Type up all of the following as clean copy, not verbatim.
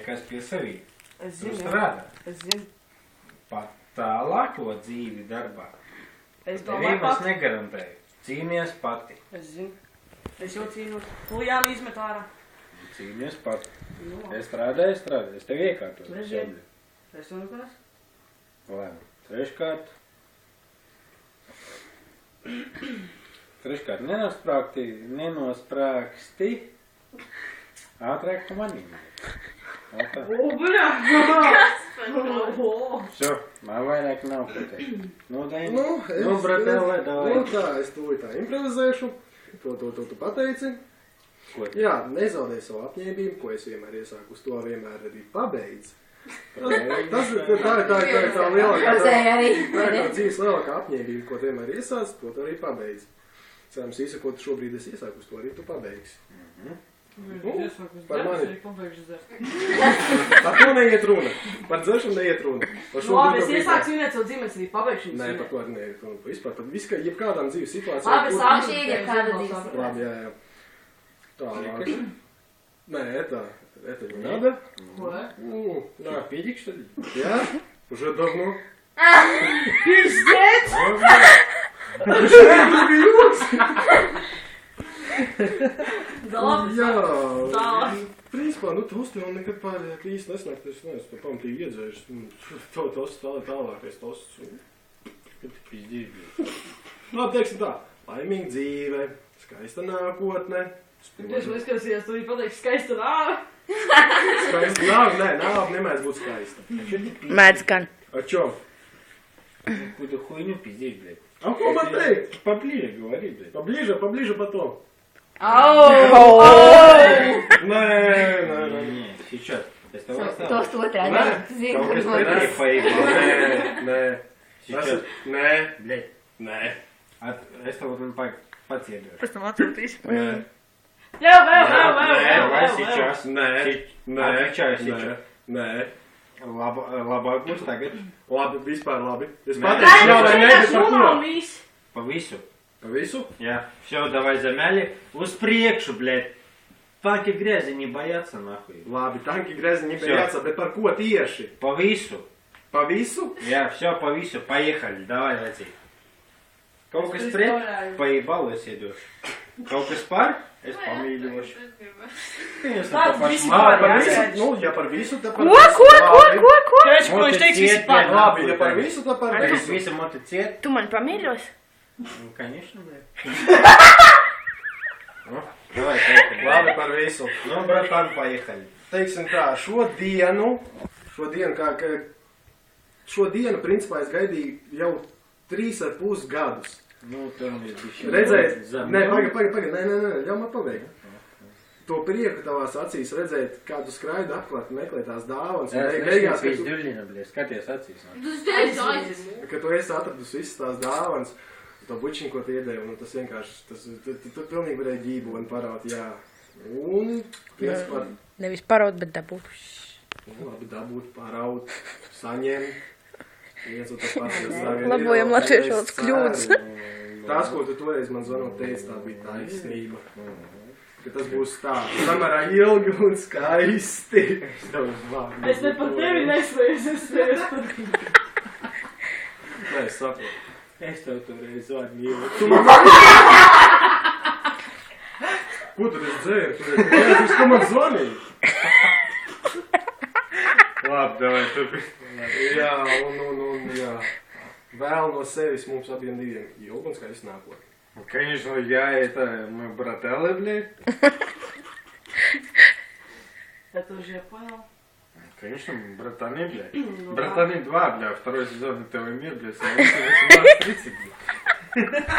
Kas pie sevi? Es Tu zinu. strādā. Es zinu. Pat tālāko dzīvi darbā. Es Tev domāju es pati. negarantēju. Cīnies pati. Es zinu. Es jau cīnos. Jāni izmet ārā. Cīnies pati. Jo. Es strādāju. Es tev iekārtoju. Redziet. Es jau nekas. Labi. Treškārt nenosprāksti ātrāk pa manīm. O, bļā! Šo, man vairāk nav ko teikt. Nu, Daini. Nu, bratēlē, davai. Nu, tā, es tūlīt tā improvizēšu. To tu pateici. Ko? Jā, nezaudē savu apņēmību, ko es vienmēr iesāku, uz to vienmēr arī pabeidz. Tā ir tā lielākā, tā ir dzīves lielākā apņēmība, ko tu vienmēr iesāc, to tu arī pabeidz. Cerams, visu, ko tu šobrīd esi iesāku, uz to arī tu pabeigsi. Par mani. Par to neiet runa. Par dzeršanu neiet runa. Labi, es iesāku svinēt savu dzīvi, es arī pabeigšu. Nē, par to arī neiet runa. Vispār, par visu, jebkādām dzīves situācijām. Labi, sāku ir kāda dzīves. Labi, jā. Tālāk. Nē, это не надо. Ну, да, педик, что ли? Я? Уже давно. Пиздец! Да labi, Jā, tālāk. principā, nu, tosti jau nekad pārējāk īsti nesnāk, es neesmu pamatīgi iedzējuši. Tosti tālākais tosts. Labi, teiksim tā. Laimīga dzīve, skaista nākotne. Es neskatījos, tu arī pateiksi skaista nāve. Skaista nāve? Nē, nāve nemēdz būt skaista. Mēdz gan. Ar čom? Какую-то хуйню пиздишь, блядь. А ko man teikt? Поближе говори, блядь. Поближе потом. Nē. Нет, сейчас. Es tev Tos tu otrādi. Zini, Kaut kas kur pretī paīgā. Nē. Сейчас. Nē. Блядь. Nē. Es tev pats iedošu. Pēc tam atsūtīšu. Давай сейчас. Nē. Atveicāju сейчас. Nē. Labāk būs tagad. Labi, vispār labi. Es Nē. pateikšu, jā vai nē, bet par ko? По visu. Pa visu? Я. Все, давай замяли. Успрекшу, блядь. Танки грязи не боятся, нахуй. Labi, tanki grezi Всё. nebijāca, bet par ko tieši? По visu. Pa visu? Я, все, по visu. Поехали. Давай, лети. Kaut kas pret, paībal es iedošu. Kaut kas par, es pamīļošu. Tāds visi Par pārējās. visu? Nu, ja par visu, tad par Ko? Pēc, ko viņš teiks visi pār. Labi, ja par visu, tad par Es visu. visu motociet. Tu man pamīļos? Ну, конечно, блядь. Ну, давай, поехали. Labi, par visu. Ну, братан, поехали. Teiksim tā, šodienu, principā, es gaidīju jau 3,5 gadus. Ну, там еще. Redzēt, nē, pagaid, nē, ļauj man pabeigt. To prieku tavās acīs redzēt, kādu skraidu apklāt, meklēt tās dāvanas, un beigās, Пиздюлина, блядь, skaties acīs. ka tu esi atradus visas tās dāvanas, to bučiņu, ko tu iedevi, un tas vienkārši, tu pilnīgi varēji ģīboni paraut, jā. Un, principā, Nevis paraud, bet dabūt. labi dabūt, paraut, saņemt. Viens un tas pats. Labojam latviešu valodas kļūdas. Tās, ko tu toreiz man zvanot teici, tā bija taisnība. Ka tas būs tā, samērā ilgi un skaisti. Es ne par tevi nesvējos, es svējos par tevi. Nē, es saprotu. Es tev toreiz zvanīju. Ko tu esi dzēri? Tu man zvanīji? Labi, давай, turpin. Jā, un jā. Vēl no sevis mums abiem diviem ilgi un skaisti nākotnē. Конечно, я это мой брателлы, блядь. Это уже я понял. Конечно, братаны, блядь. Братаны 2, блядь, второй сезон ТВ Мир, блядь, 18:30, блядь.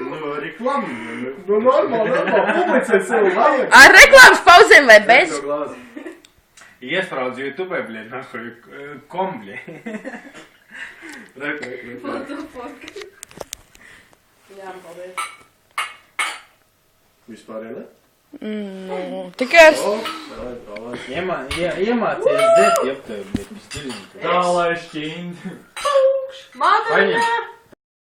Ну, реклама. Nu, normāli, publicēt sev vajag. Ar reklāmas pauzēm vai bez? Tev glāzi. Iespraudz YouTube, блядь, нахуй, ком, блядь. Jā, paldies. Vispār, ja ne? Tikai es. Iemācies dzert, jeb tev, блядь, pizdiļņi. Tā lai šķind. Madara! Paņem.